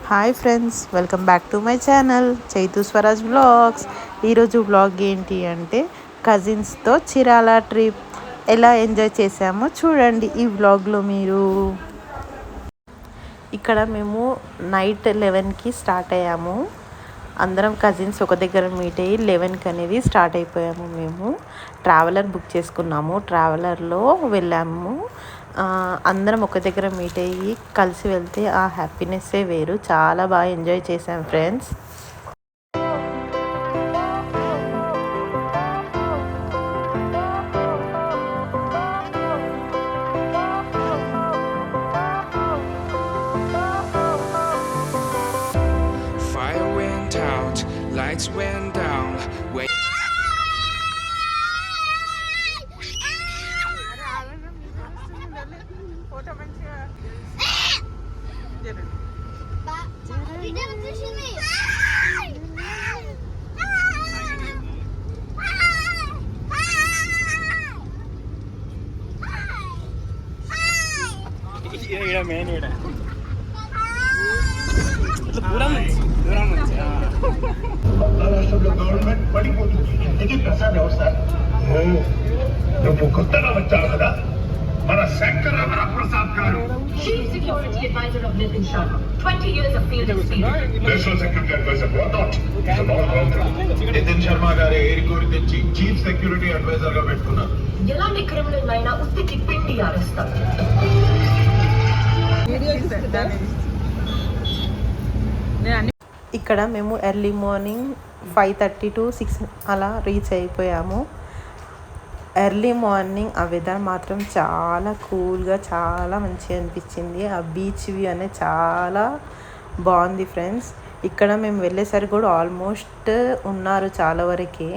Hi friends, welcome back to my channel ChaithuSwarajVlogs. ఈరోజు vlog ఏంటి అంటే కజిన్స్తో చిరాల ట్రిప్ ఎలా ఎంజాయ్ చేసామో చూడండి ఈ వ్లాగ్లో మీరు. ఇక్కడ మేము నైట్ 11కి స్టార్ట్ అయ్యాము. అందరం కజిన్స్ ఒక దగ్గర మీట్ అయ్యి 11కి అనేది స్టార్ట్ అయిపోయాము. మేము ట్రావెలర్ బుక్ చేసుకున్నాము, ట్రావెలర్లో వెళ్ళాము. అందరం ఒక దగ్గర మీట్ అయ్యి కలిసి వెళ్తే ఆ హ్యాపీనెస్సే వేరు. చాలా బాగా ఎంజాయ్ చేసాం friends. Lights went down when రాష్ట్రంలో గవర్నమెంట్ పడిపోతుంది. ఇంటికి ప్రసాద్ వ్యవస్థ నువ్వు కొత్తగా వచ్చావు కదా, మన శంకర వరప్రసాద్ గారు Chief Security Advisor of Nitin Sharma. 20 years of field experience. National security adviser Nitin Sharma గారి ఏరికోరి తెచ్చి చీఫ్ సెక్యూరిటీ అడ్వైజర్ గా పెట్టుకున్నారు. ఎలాంటి క్రిమినల్ అయినా ఉత్తికి పిండి అరెస్తారు. ఇక్కడ మేము ఎర్లీ మార్నింగ్ 5:30 to 6 అలా రీచ్ అయిపోయాము. ఎర్లీ మార్నింగ్ ఆ వెదర్ మాత్రం చాలా కూల్గా, చాలా మంచిగా అనిపించింది. ఆ బీచ్ వ్యూ అనేది చాలా బాగుంది ఫ్రెండ్స్. ఇక్కడ మేము వెళ్ళేసరికి కూడా ఆల్మోస్ట్ ఉన్నారు చాలా వరకే.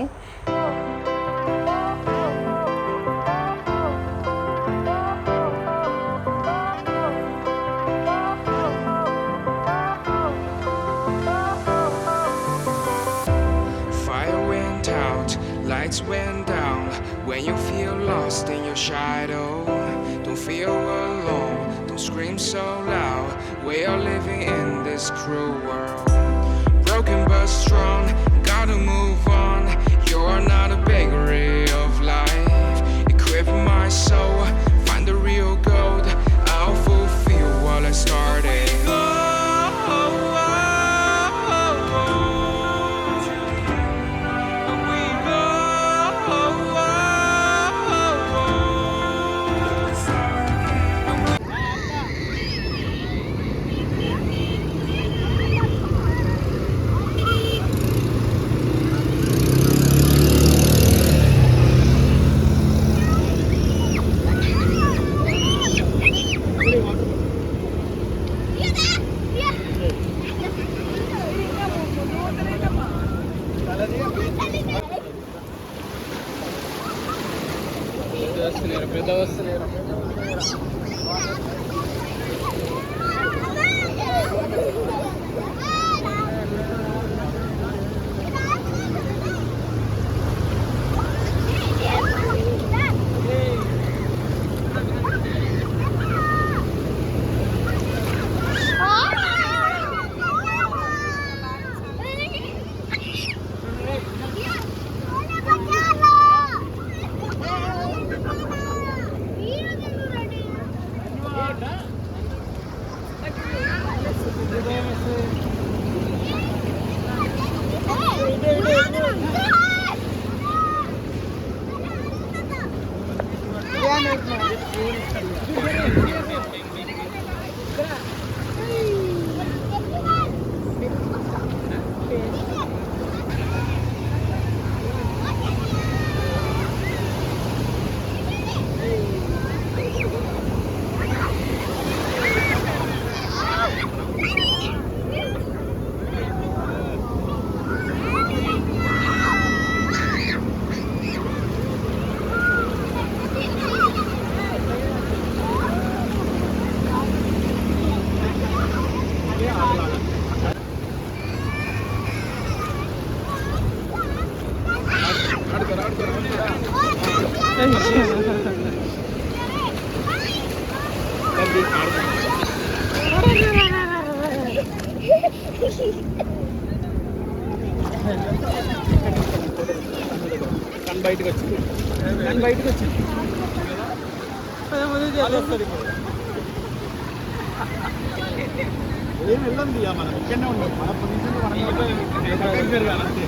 lights went down when you feel lost in your shadow. Don't feel alone, don't scream so loud. We are living in this cruel world. Broken but strong, gotta move on. You're not a bakery of life. Equip my soul, find the real gold. I'll fulfill what I started. బయటకు వచ్చింది ఏం వెళ్ళండి మనం ఇక్కడనే ఉన్నాం మన పొజిషన్లో మనం జరగాలి.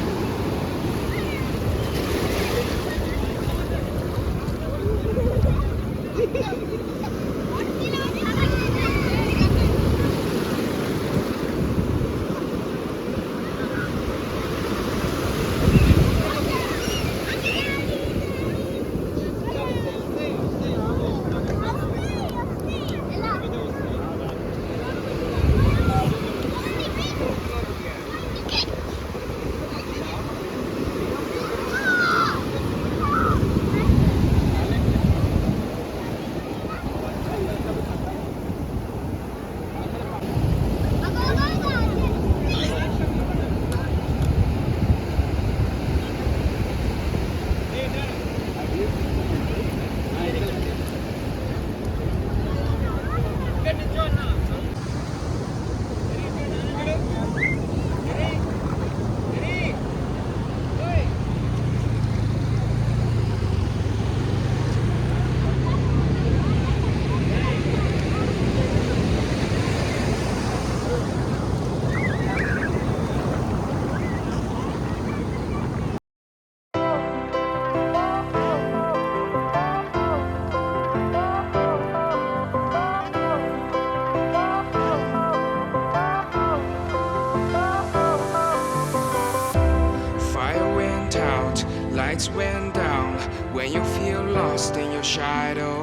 Lights went down when you feel lost in your shadow.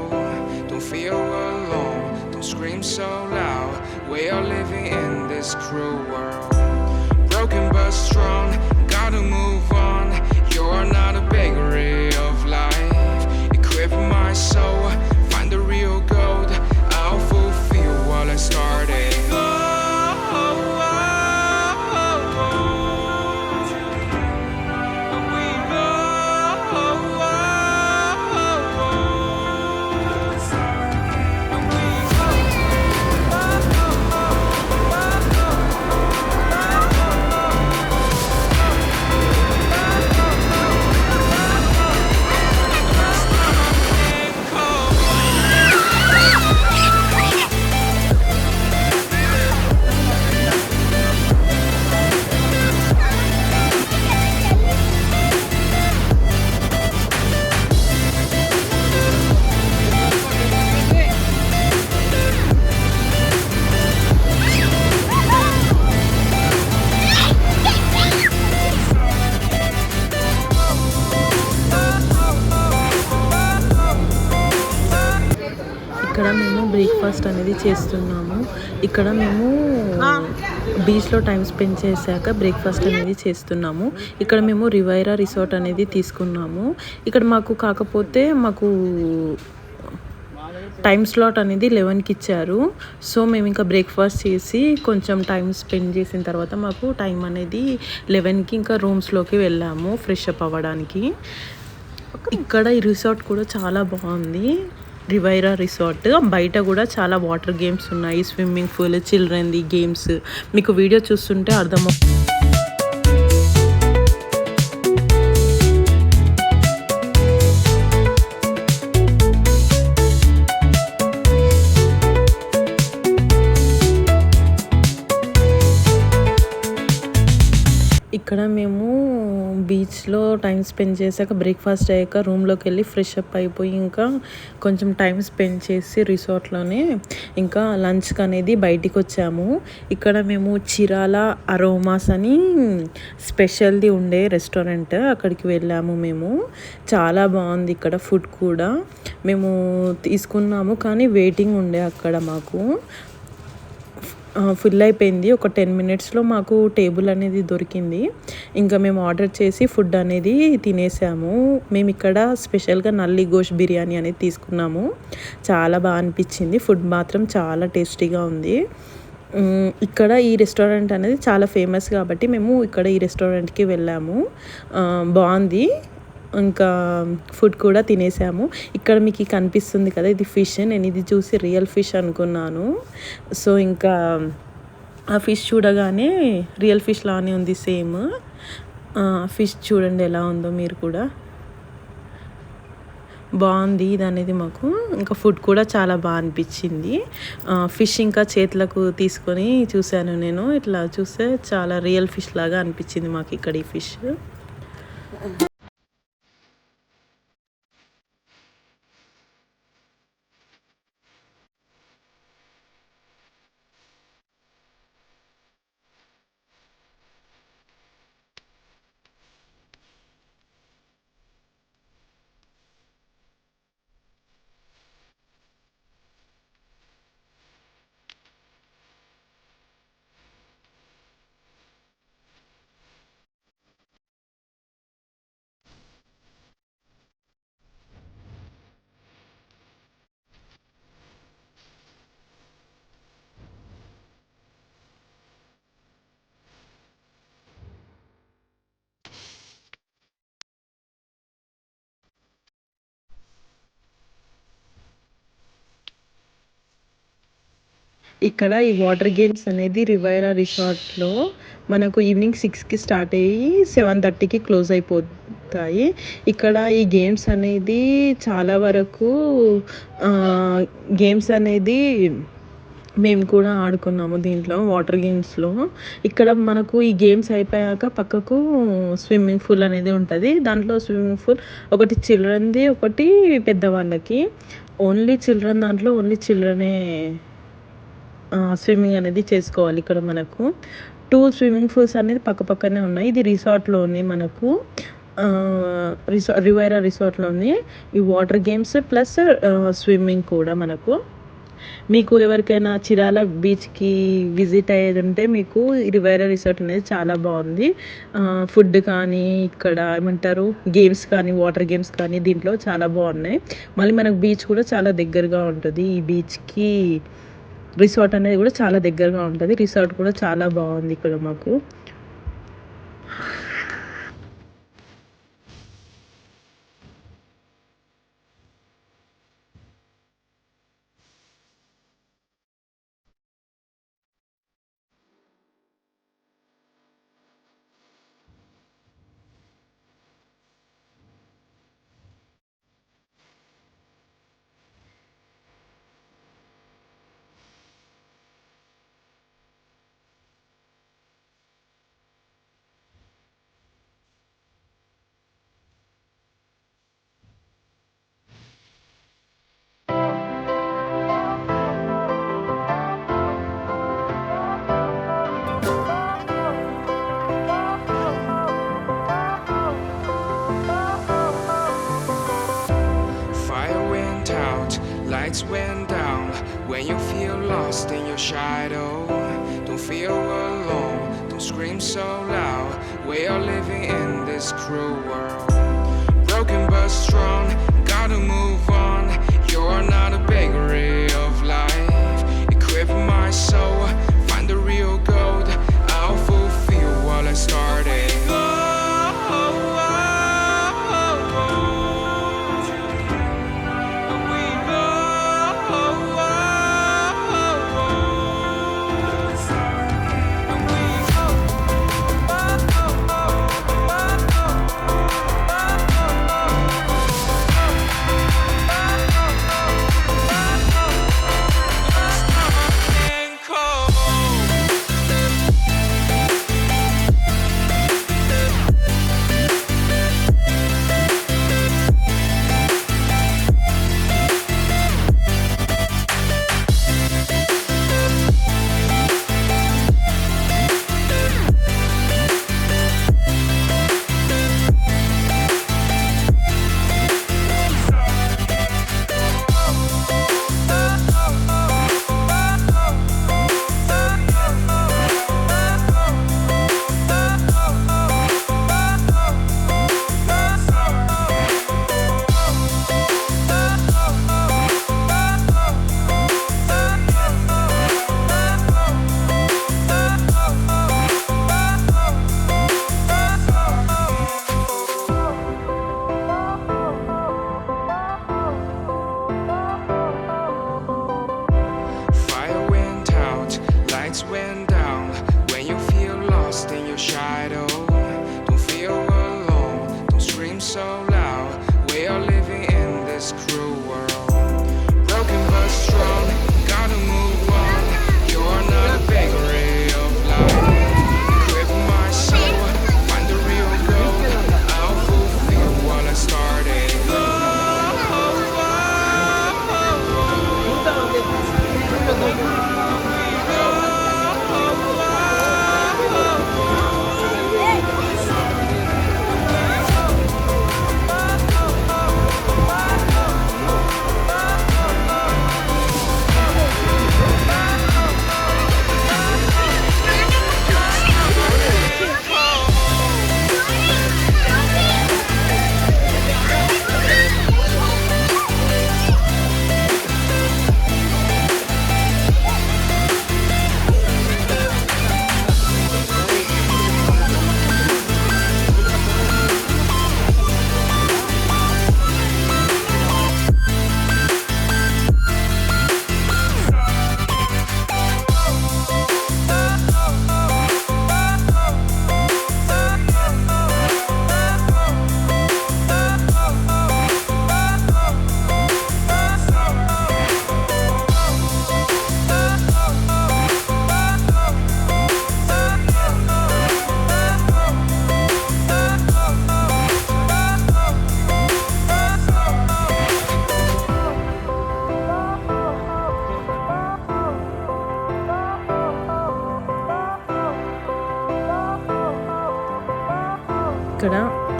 Don't feel alone, don't scream so loud. We are living in this cruel world. Broken but strong, gotta move on. You're not a bakery of life. Equip my soul, find the real gold. I'll fulfill what I started. ఇక్కడ మేము breakfast అనేది చేస్తున్నాము. ఇక్కడ మేము బీచ్లో time spend చేశాక breakfast అనేది చేస్తున్నాము. ఇక్కడ మేము రివైరా రిసార్ట్ అనేది తీసుకున్నాము. ఇక్కడ కాకపోతే మాకు టైం స్లాట్ అనేది 11కి ఇచ్చారు. సో మేము ఇంకా బ్రేక్ఫాస్ట్ చేసి కొంచెం టైం స్పెండ్ చేసిన తర్వాత మాకు టైం అనేది 11కి ఇంకా రూమ్స్లోకి వెళ్ళాము ఫ్రెష్ అప్ అవ్వడానికి. ఇక్కడ ఈ రిసార్ట్ కూడా చాలా బాగుంది, రివైరా రిసార్ట్. బయట కూడా చాలా వాటర్ గేమ్స్ ఉన్నాయి, స్విమ్మింగ్ పూల్, చిల్డ్రన్ది గేమ్స్. మీకు వీడియో చూస్తుంటే అర్థమవుతుంది. ఇక్కడ మేము బీచ్లో టైం స్పెండ్ చేశాక బ్రేక్ఫాస్ట్ అయ్యాక రూమ్లోకి వెళ్ళి ఫ్రెష్ అప్ అయిపోయి ఇంకా కొంచెం టైం స్పెండ్ చేసి రిసార్ట్లోనే ఇంకా లంచ్కి అనేది బయటికి వచ్చాము. ఇక్కడ మేము చిరాల అరోమాస్ అని స్పెషల్ది ఉండే రెస్టారెంట్, అక్కడికి వెళ్ళాము మేము. చాలా బాగుంది ఇక్కడ ఫుడ్ కూడా. మేము తీసుకున్నాము కానీ వెయిటింగ్ ఉండే అక్కడ మాకు. ఫుల్ అయిపోయింది. ఒక 10 మినిట్స్లో మాకు టేబుల్ అనేది దొరికింది. ఇంకా మేము ఆర్డర్ చేసి ఫుడ్ అనేది తినేసాము. మేము ఇక్కడ స్పెషల్గా నల్లి గోష్ బిర్యానీ అనేది తీసుకున్నాము. చాలా బాగా అనిపించింది. ఫుడ్ మాత్రం చాలా టేస్టీగా ఉంది. ఇక్కడ ఈ రెస్టారెంట్ అనేది చాలా ఫేమస్ కాబట్టి మేము ఇక్కడ ఈ రెస్టారెంట్కి వెళ్ళాము. బాగుంది. ఇంకా ఫుడ్ కూడా తినేసాము. ఇక్కడ మీకు కనిపిస్తుంది కదా, ఇది ఫిష్. నేను ఇది చూసి రియల్ ఫిష్ అనుకున్నాను. సో ఇంకా ఆ ఫిష్ చూడగానే రియల్ ఫిష్ లానే ఉంది సేమ్. ఫిష్ చూడండి ఎలా ఉందో మీరు కూడా. బాగుంది ఇది అనేది మాకు. ఇంకా ఫుడ్ కూడా చాలా బాగా అనిపించింది. ఫిష్ ఇంకా చేతులకు తీసుకొని చూశాను నేను. ఇట్లా చూస్తే చాలా రియల్ ఫిష్ లాగా అనిపించింది మాకు ఇక్కడ ఈ ఫిష్. ఇక్కడ ఈ వాటర్ గేమ్స్ అనేది రివైరా రిసార్ట్లో మనకు ఈవినింగ్ 6కి స్టార్ట్ అయ్యి 7:30కి క్లోజ్ అయిపోతాయి. ఇక్కడ ఈ గేమ్స్ అనేది చాలా వరకు గేమ్స్ అనేది మేము కూడా ఆడుకున్నాము దీంట్లో వాటర్ గేమ్స్లో. ఇక్కడ మనకు ఈ గేమ్స్ అయిపోయాక పక్కకు స్విమ్మింగ్ పూల్ అనేది ఉంటుంది. దాంట్లో స్విమ్మింగ్ పూల్ ఒకటి చిల్డ్రన్ది, ఒకటి పెద్దవాళ్ళకి. ఓన్లీ చిల్డ్రన్ దాంట్లో ఓన్లీ చిల్డ్రనే స్విమ్మింగ్ అనేది చేసుకోవాలి. ఇక్కడ మనకు 2 స్విమ్మింగ్ పూల్స్ అనేది పక్కనే ఉన్నాయి. ఇది రిసార్ట్లోని మనకు రివైరా రిసార్ట్లోని ఈ వాటర్ గేమ్స్ ప్లస్ స్విమ్మింగ్ కూడా మనకు. మీకు ఎవరికైనా చిరాల బీచ్కి విజిట్ అయ్యేది ఉంటే మీకు రివైరా రిసార్ట్ అనేది చాలా బాగుంది. ఫుడ్ కానీ ఇక్కడ ఏమంటారు గేమ్స్ కానీ వాటర్ గేమ్స్ కానీ దీంట్లో చాలా బాగున్నాయి. మళ్ళీ మనకు బీచ్ కూడా చాలా దగ్గరగా ఉంటుంది. ఈ బీచ్కి రిసార్ట్ అనేది కూడా చాలా దగ్గరగా ఉంటుంది. రిసార్ట్ కూడా చాలా బాగుంది ఇక్కడ మాకు. Fire went out, lights went down. When you feel lost in your shadow, don't feel alone, don't scream so loud. We are living in this cruel world. Broken but strong, gotta move on. You're not a bakery of life. Equip my soul, find the real gold. I'll fulfill what I started.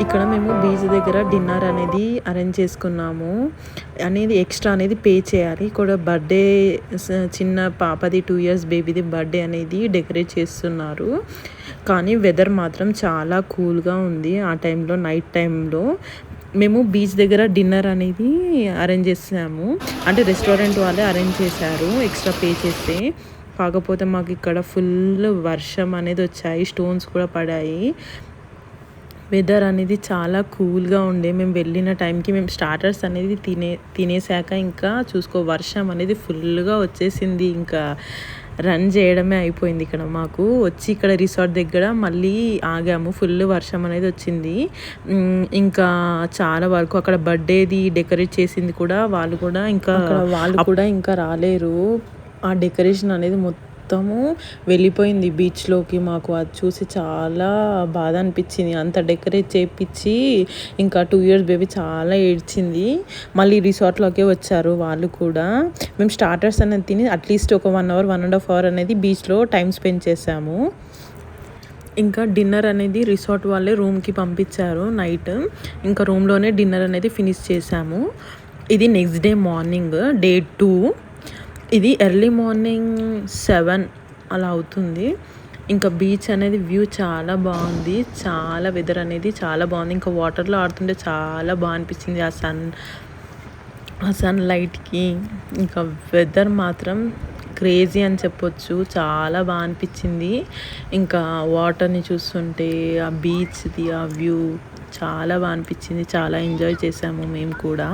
ఇక్కడ మేము beach దగ్గర dinner అనేది arrange చేసుకున్నాము. అనేది extra అనేది pay చేయాలి. ఇక్కడ birthday చిన్న పాపది 2 years బేబీది బర్త్డే అనేది డెకరేట్ చేస్తున్నారు. కానీ వెదర్ మాత్రం చాలా కూల్గా ఉంది ఆ టైంలో, నైట్ టైంలో. మేము బీచ్ దగ్గర డిన్నర్ అనేది అరేంజ్ చేసాము. అంటే రెస్టారెంట్ వాళ్ళే అరేంజ్ చేశారు ఎక్స్ట్రా పే చేస్తే. కాకపోతే మాకు ఇక్కడ ఫుల్ వర్షం అనేది వచ్చాయి, స్టోన్స్ కూడా పడాయి. వెదర్ అనేది చాలా కూల్గా ఉండే. మేము వెళ్ళిన టైంకి మేము స్టార్టర్స్ అనేది తినేసాక ఇంకా చూసుకో వర్షం అనేది ఫుల్గా వచ్చేసింది. ఇంకా రన్ చేయడమే అయిపోయింది. ఇక్కడ మాకు వచ్చి ఇక్కడ రిసార్ట్ దగ్గర మళ్ళీ ఆగాము. ఫుల్ వర్షం అనేది వచ్చింది. ఇంకా చాలా వరకు అక్కడ బర్త్డేది డెకరేట్ చేసింది కూడా వాళ్ళు కూడా ఇంకా రాలేరు. ఆ డెకరేషన్ అనేది మొత్తము వెళ్ళిపోయింది బీచ్లోకి. మాకు అది చూసి చాలా బాధ అనిపించింది. అంత డెకరేట్ చేయించి ఇంకా 2 years బేబీ చాలా ఏడ్చింది. మళ్ళీ రిసార్ట్లోకే వచ్చారు వాళ్ళు కూడా. మేము స్టార్టర్స్ అనేది తిని అట్లీస్ట్ ఒక 1 hour 1.5 hour అనేది బీచ్లో టైం స్పెండ్ చేసాము. ఇంకా డిన్నర్ అనేది రిసార్ట్ వాళ్ళే రూమ్కి పంపించారు నైట్. ఇంకా రూమ్లోనే డిన్నర్ అనేది ఫినిష్ చేసాము. ఇది నెక్స్ట్ డే మార్నింగ్, డే 2. ఇది ఎర్లీ మార్నింగ్ 7 అలా అవుతుంది. ఇంకా బీచ్ అనేది వ్యూ చాలా బాగుంది. చాలా వెదర్ అనేది చాలా బాగుంది. ఇంకా వాటర్లో ఆడుతుంటే చాలా బాగా అనిపించింది ఆ సన్ లైట్కి. ఇంకా వెదర్ మాత్రం క్రేజీ అని చెప్పొచ్చు. చాలా బాగా అనిపించింది. ఇంకా వాటర్ని చూస్తుంటే ఆ బీచ్ది ఆ వ్యూ చాలా బాగా అనిపించింది. చాలా ఎంజాయ్ చేసాము మేము కూడా.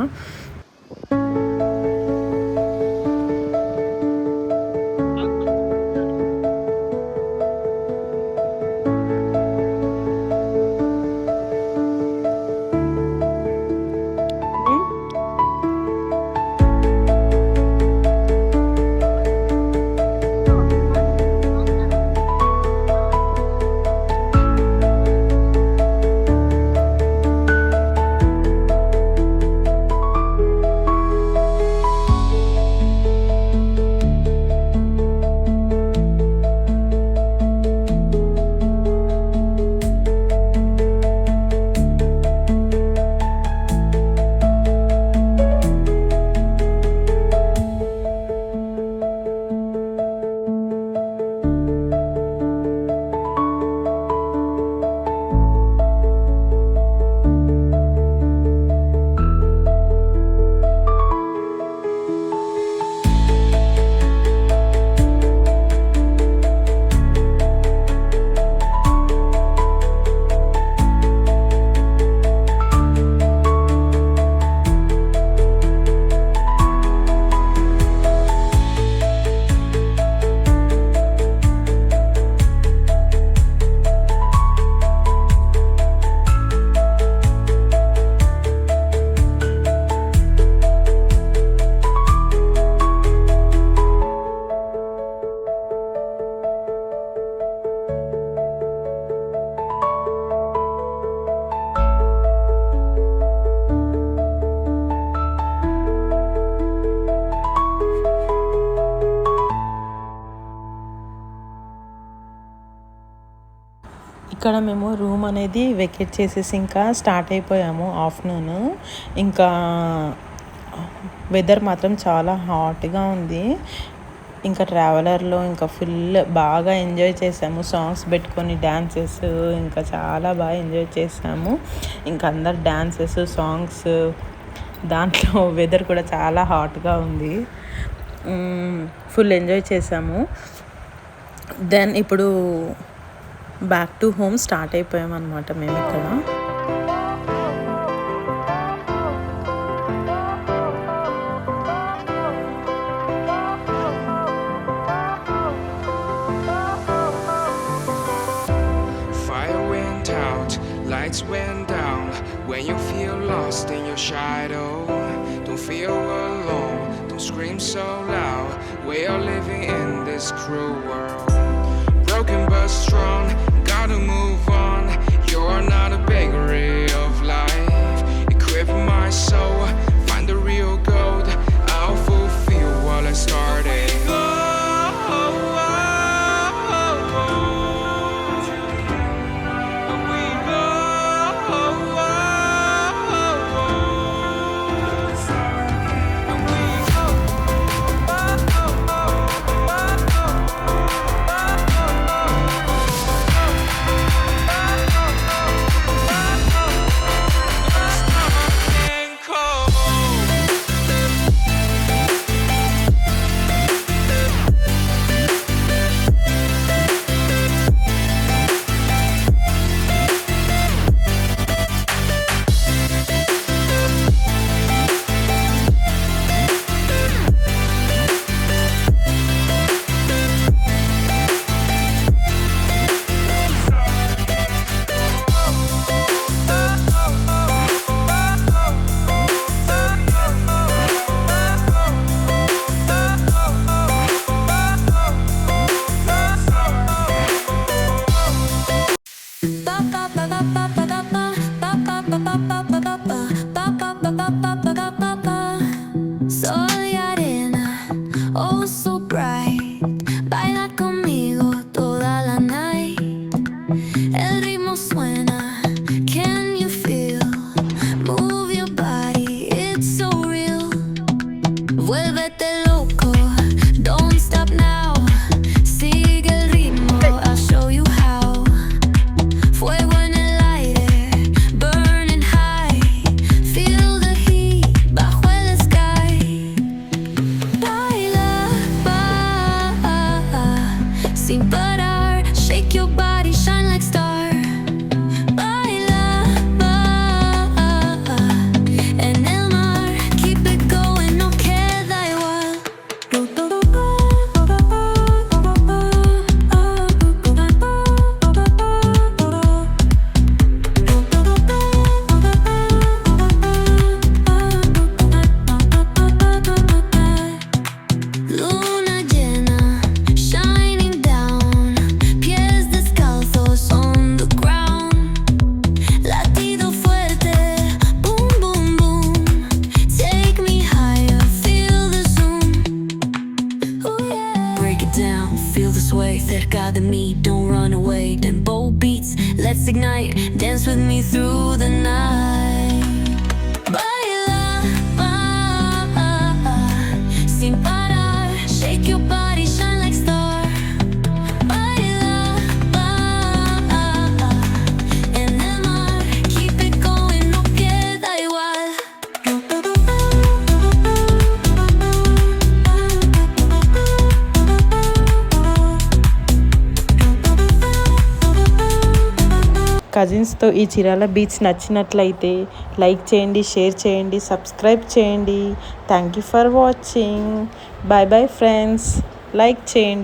ఇక్కడ మేము రూమ్ అనేది వెకేట్ చేసేసి ఇంకా స్టార్ట్ అయిపోయాము ఆఫ్టర్నూన్. ఇంకా వెదర్ మాత్రం చాలా హాట్గా ఉంది. ఇంకా ట్రావెలర్లో ఇంకా ఫుల్ బాగా ఎంజాయ్ చేసాము. సాంగ్స్ పెట్టుకొని డ్యాన్సెస్ ఇంకా చాలా బాగా ఎంజాయ్ చేసాము. ఇంకా అందరు డ్యాన్సెస్ సాంగ్స్, దాంట్లో వెదర్ కూడా చాలా హాట్గా ఉంది. ఫుల్ ఎంజాయ్ చేసాము. దెన్ ఇప్పుడు బ్యాక్ టు హోమ్ స్టార్ట్ అయిపోయామన్నమాట మేము ఇక్కడ. Fire went out, lights went down. When you feel lost in your shadow, don't feel alone, don't scream so loud. We are living in this cruel world. Broken but strong, gotta move on. You're not a bakery of life. Equip my soul, find the real gold. I'll fulfill what I started. cerca de mí, don't run away. Tempo beats, let's ignite, dance with me through the night. Baila, sin parar, shake your body, shine like star. Baila, en el mar, keep it going, no queda igual. కజిన్స్తో ఈ Chirala beach నచ్చినట్లయితే like చేయండి, share చేయండి, subscribe చేయండి. Thank you for watching. Bye bye friends. Like చేయండి.